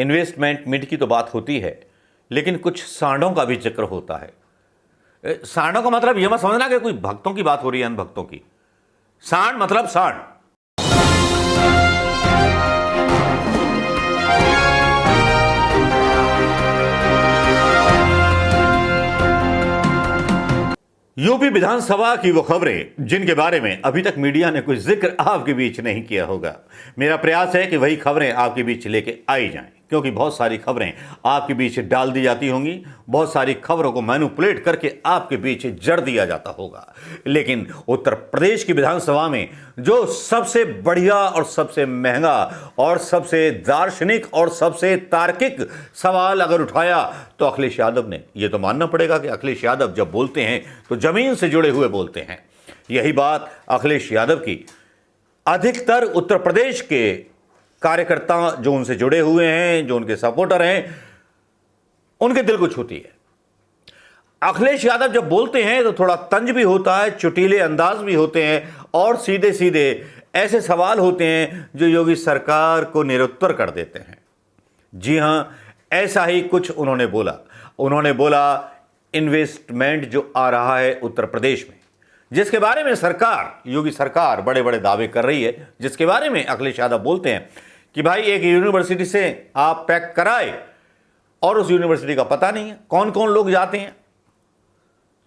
Investment meet की तो बात होती है, लेकिन कुछ सांडों का भी जिक्र होता है। सांडों का मतलब यह मत समझना कि कोई भक्तों की बात हो रही है, अनभक्तों की। सांड मतलब सांड। यूपी विधानसभा की वो खबरें जिनके बारे में अभी तक मीडिया ने कोई जिक्र आपके बीच नहीं किया होगा। मेरा प्रयास है कि वही खबरें आपके बीच लेके आई जाएं, क्योंकि बहुत सारी खबरें आपके बीच डाल दी जाती होंगी, बहुत सारी खबरों को मैनिपुलेट करके आपके बीच जड़ दिया जाता होगा। लेकिन उत्तर प्रदेश की विधानसभा में जो सबसे बढ़िया और सबसे महंगा और सबसे दार्शनिक और सबसे तार्किक सवाल अगर उठाया तो अखिलेश यादव ने। यह तो मानना पड़ेगा कि अखिलेश यादव जब बोलते हैं तो जमीन से जुड़े हुए बोलते हैं। यही बात अखिलेश यादव की अधिकतर उत्तर प्रदेश के कार्यकर्ता जो उनसे जुड़े हुए हैं, जो उनके सपोर्टर हैं, उनके दिल को छूती है। अखिलेश यादव जब बोलते हैं तो थोड़ा तंज भी होता है, चुटीले अंदाज भी होते हैं और सीधे सीधे ऐसे सवाल होते हैं जो योगी सरकार को निरुत्तर कर देते हैं। जी हां, ऐसा ही कुछ उन्होंने बोला। उन्होंने बोला इन्वेस्टमेंट जो आ रहा है उत्तर प्रदेश में, जिसके बारे में सरकार, योगी सरकार बड़े बड़े दावे कर रही है, जिसके बारे में अखिलेश यादव बोलते हैं कि भाई एक यूनिवर्सिटी से आप पैक कराए और उस यूनिवर्सिटी का पता नहीं है कौन कौन लोग जाते हैं।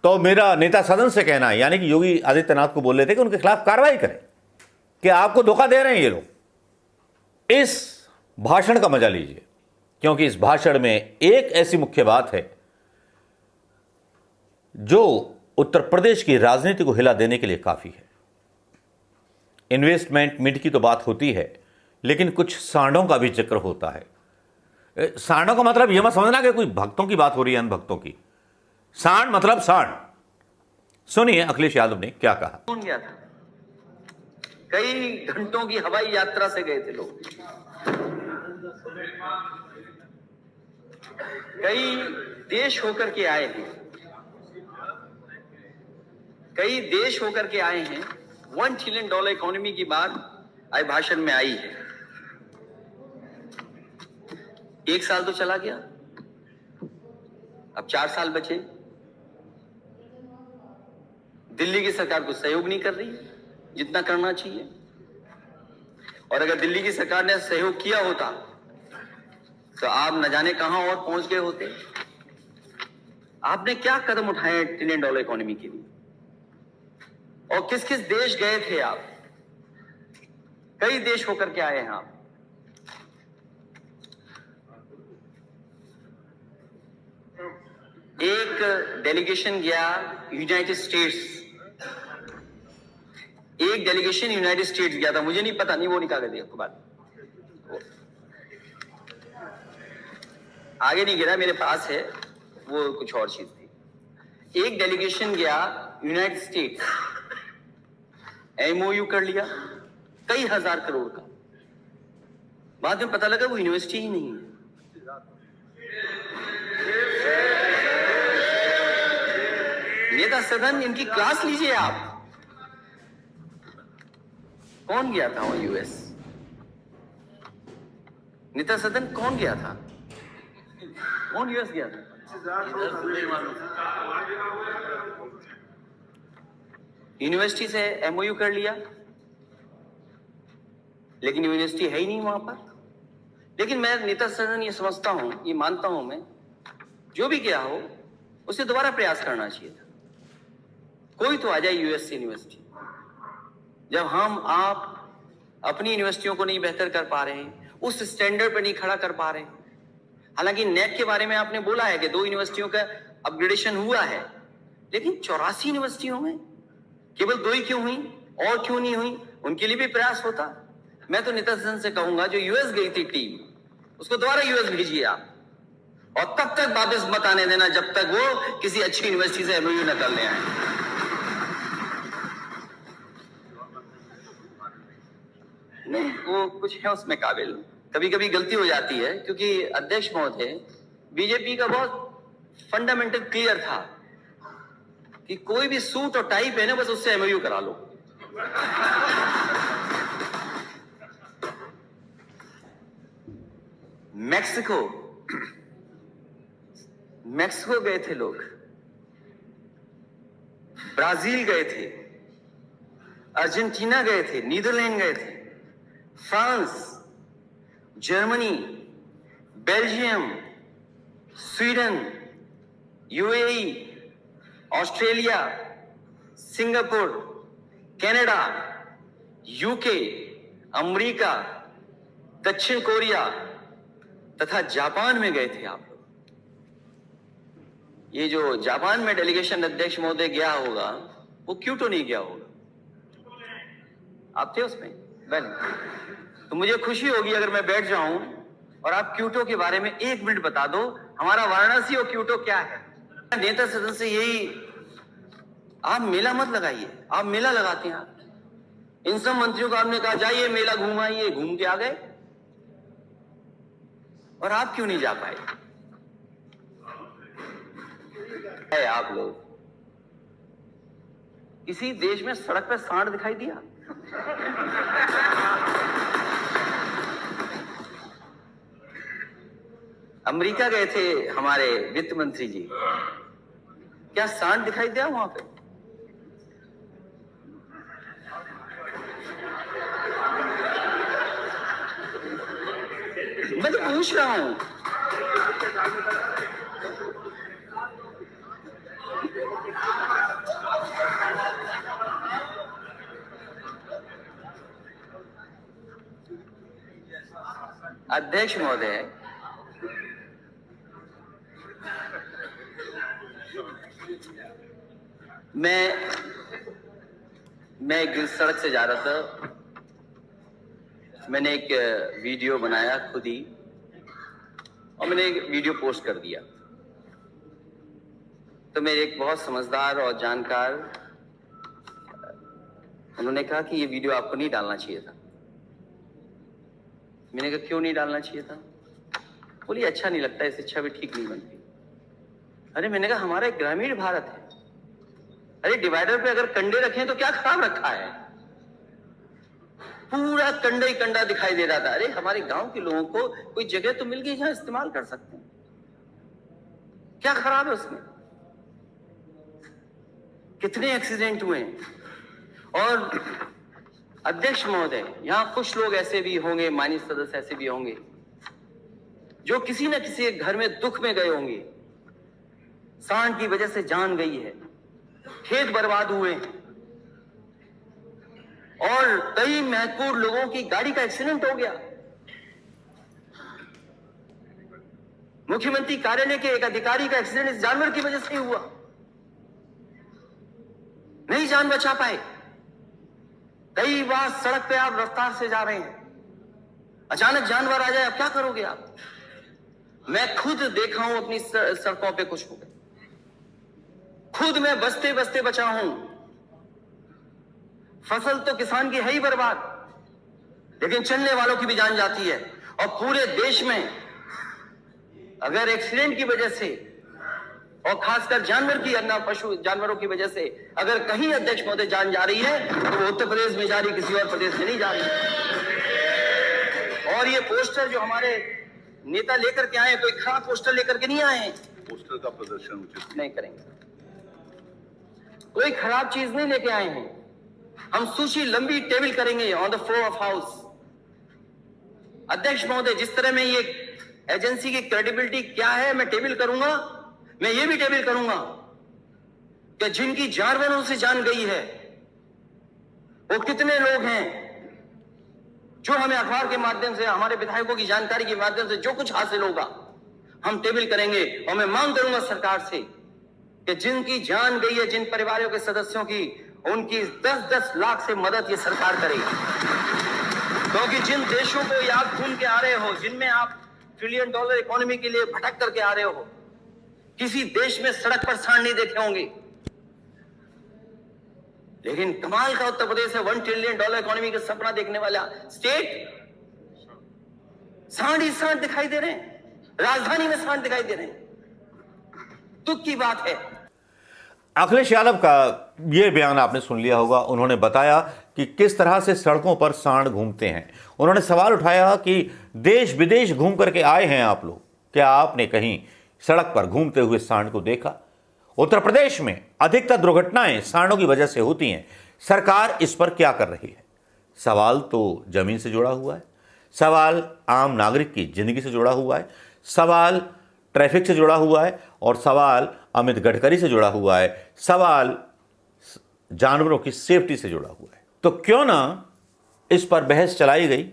तो मेरा नेता सदन से कहना है, यानी कि योगी आदित्यनाथ को बोल रहे थे कि उनके खिलाफ कार्रवाई करें कि आपको धोखा दे रहे हैं ये लोग। इस भाषण का मजा लीजिए, क्योंकि इस भाषण में एक ऐसी मुख्य बात है जो उत्तर प्रदेश की राजनीति को हिला देने के लिए काफी है। इन्वेस्टमेंट मीट की तो बात होती है, लेकिन कुछ सांडों का भी जिक्र होता है। सांडों का मतलब यह मत समझना कि कोई भक्तों की बात हो रही है, अनभक्तों की। सांड मतलब सांड। सुनिए अखिलेश यादव ने क्या कहा। कौन गया था? कई घंटों की हवाई यात्रा से गए थे लोग, कई देश होकर के आए हैं, कई देश होकर के आए हैं। $1 ट्रिलियन इकोनॉमी की बात आज भाषण में आई है। 1 साल तो चला गया, अब 4 साल बचे। दिल्ली की सरकार को सहयोग नहीं कर रही जितना करना चाहिए, और अगर दिल्ली की सरकार ने सहयोग किया होता तो आप न जाने कहां और पहुंच गए होते। आपने क्या कदम उठाए $1 ट्रिलियन इकोनॉमी के लिए, और किस किस देश गए थे आप? कई देश होकर के आए हैं आप। एक डेलीगेशन गया यूनाइटेड स्टेट्स, एक डेलीगेशन यूनाइटेड स्टेट्स गया था। मुझे नहीं पता, नहीं वो नहीं कागज दिया बात, आगे नहीं गिरा, मेरे पास है, वो कुछ और चीज थी। एक डेलीगेशन गया यूनाइटेड स्टेट्स, एमओयू कर लिया कई हजार करोड़ का। बाद में पता लगा वो यूनिवर्सिटी ही नहीं है। नेता सदन, इनकी क्लास लीजिए आप। कौन गया था वहां यूएस? नेता सदन कौन गया था? कौन यूएस गया था? यूनिवर्सिटी से एमओयू कर लिया, लेकिन यूनिवर्सिटी है ही नहीं वहां पर। लेकिन मैं नेता सदन ये समझता हूं, ये मानता हूं मैं, जो भी गया हो उसे दोबारा प्रयास करना चाहिए था। कोई तो आ जाए यूएस से यूनिवर्सिटी। जब हम आप अपनी यूनिवर्सिटियों को नहीं बेहतर कर पा रहे हैं, उस स्टैंडर्ड पर नहीं खड़ा कर पा रहे हैं। हालांकि नेट के बारे में आपने बोला है कि 2 यूनिवर्सिटियों का अपग्रेडेशन हुआ है, लेकिन 84 यूनिवर्सिटियों में केवल 2 ही क्यों हुई, और क्यों नहीं हुई? उनके लिए भी प्रयास होता। मैं तो नेता सदन से कहूंगा, जो यूएस गई थी टीम, उसको दोबारा यूएस भेजिए आप, और तब तक वापस मत आने देना जब तक वो किसी अच्छी यूनिवर्सिटी से एमओयू न कर ले आए। नहीं, वो कुछ है उसमें काबिल। कभी कभी गलती हो जाती है, क्योंकि अध्यक्ष महोदय, बीजेपी का बहुत फंडामेंटल क्लियर था कि कोई भी सूट और टाई पहने, बस उससे एमओयू करा लो। मैक्सिको गए थे लोग, ब्राजील गए थे, अर्जेंटीना गए थे, नीदरलैंड गए थे, France, Germany, Belgium, Sweden, UAE, Australia, Singapore, Canada, UK, America, दक्षिण कोरिया तथा जापान में गए थे आप लोग। ये जो जापान में डेलीगेशन अध्यक्ष महोदय गया होगा, वो क्यों नहीं गया होगा? आप थे उसमें? वेल, तो मुझे खुशी होगी अगर मैं बैठ जाऊं और आप क्यूटो के बारे में 1 मिनट बता दो, हमारा वाराणसी और क्यूटो क्या है। नेता सदन से यही, आप मेला मत लगाइए, आप मेला लगाते हैं। आप इन सब मंत्रियों को आपने कहा जाइए मेला घुमाइए, घूम के आ गए, और आप क्यों नहीं जा पाए? है आप लोग, किसी देश में सड़क पर सांड दिखाई दिया? अमेरिका गए थे हमारे वित्त मंत्री जी, क्या सांड दिखाई दिया वहां पे? मैं तो पूछ रहा हूं। अध्यक्ष महोदय, मैं एक सड़क से जा रहा था, मैंने एक वीडियो बनाया खुद ही और मैंने एक वीडियो पोस्ट कर दिया। तो मेरे एक बहुत समझदार और जानकार, उन्होंने कहा कि ये वीडियो आपको नहीं डालना चाहिए था। मैंने कहा क्यों नहीं डालना चाहिए था? बोली अच्छा नहीं लगता, इस इच्छा भी ठीक नहीं बनती। अरे मैंने कहा हमारा एक ग्रामीण भारत है, अरे डिवाइडर पे अगर कंडे रखे तो क्या खराब रखा है? पूरा कंडा ही कंडा दिखाई दे रहा था। अरे हमारे गांव के लोगों को कोई जगह तो मिल गई जहां इस्तेमाल कर सकते हैं, क्या खराब है उसमें? कितने एक्सीडेंट हुए हैं। और अध्यक्ष महोदय, यहां कुछ लोग ऐसे भी होंगे, माननीय सदस्य ऐसे भी होंगे, जो किसी न किसी घर में दुख में गए होंगे, सांड की वजह से जान गई है, खेत बर्बाद हुए हैं, और कई महत्वपूर्ण लोगों की गाड़ी का एक्सीडेंट हो गया। मुख्यमंत्री कार्यालय के एक अधिकारी का एक्सीडेंट इस जानवर की वजह से हुआ, नहीं जान बचा पाए। कई बार सड़क पे आप रफ्तार से जा रहे हैं, अचानक जानवर आ जाए, अब क्या करोगे आप? मैं खुद देखा हूं अपनी सड़कों पे कुछ हो गए, खुद मैं बचते बचते बचा हूं। फसल तो किसान की है ही बर्बाद, लेकिन चलने वालों की भी जान जाती है। और पूरे देश में अगर एक्सीडेंट की वजह से, और खासकर जानवर की, अन्य पशु जानवरों की वजह से अगर कहीं अध्यक्ष महोदय जान जा रही है, तो वो उत्तर प्रदेश में जा रही, किसी और प्रदेश में नहीं जा रही। और ये पोस्टर जो हमारे नेता लेकर के आए, कोई खराब पोस्टर लेकर के नहीं आए। पोस्टर का प्रदर्शन उचित नहीं करेंगे, कोई खराब चीज नहीं लेके आए हैं। हम सूची लंबी टेबल करेंगे on the floor of house. अध्यक्ष महोदय, जिस तरह में ये एजेंसी की क्रेडिबिलिटी क्या है, मैं टेबल करूंगा, मैं ये भी टेबल करूंगा कि जिनकी जानवरों से जान गई है वो कितने लोग हैं, जो हमें अखबार के माध्यम से, हमारे विधायकों की जानकारी के माध्यम से जो कुछ हासिल होगा हम टेबल करेंगे। और मैं मांग करूंगा सरकार से कि जिनकी जान गई है, जिन परिवारों के सदस्यों की, उनकी 10-10 लाख से मदद ये सरकार करेगी। क्योंकि जिन देशों को आप घूम के आ रहे हो, जिनमें आप $1 ट्रिलियन इकोनॉमी के लिए भटक करके आ रहे हो, किसी देश में सड़क पर सांड नहीं देखे होंगे। लेकिन कमाल का उत्तर प्रदेश है, $1 ट्रिलियन इकोनॉमी का सपना देखने वाला स्टेट, सांड ही सांड दिखाई दे रहे हैं, राजधानी में सांड दिखाई दे रहे हैं। दुख की बात है। अखिलेश यादव का ये बयान आपने सुन लिया होगा। उन्होंने बताया कि किस तरह से सड़कों पर सांड घूमते हैं। उन्होंने सवाल उठाया कि देश विदेश घूम करके आए हैं आप लोग, क्या आपने कहीं सड़क पर घूमते हुए सांड को देखा? उत्तर प्रदेश में अधिकतर दुर्घटनाएं सांडों की वजह से होती हैं। सरकार इस पर क्या कर रही है? सवाल तो जमीन से जुड़ा हुआ है, सवाल आम नागरिक की जिंदगी से जुड़ा हुआ है, सवाल ट्रैफिक से जुड़ा हुआ है और सवाल अमित गडकरी से जुड़ा हुआ है, सवाल जानवरों की सेफ्टी से जुड़ा हुआ है। तो क्यों ना इस पर बहस चलाई गई।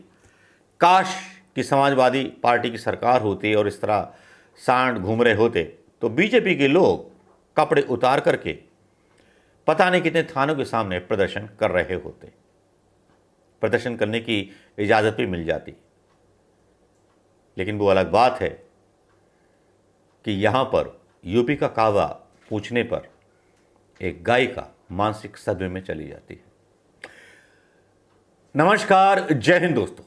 काश कि समाजवादी पार्टी की सरकार होती और इस तरह सांड घूम रहे होते तो बीजेपी के लोग कपड़े उतार करके पता नहीं कितने थानों के सामने प्रदर्शन कर रहे होते, प्रदर्शन करने की इजाज़त भी मिल जाती। लेकिन वो अलग बात है कि यहाँ पर यूपी का कावा पूछने पर एक गायिका मानसिक सदमे में चली जाती है। नमस्कार, जय हिंद दोस्तों।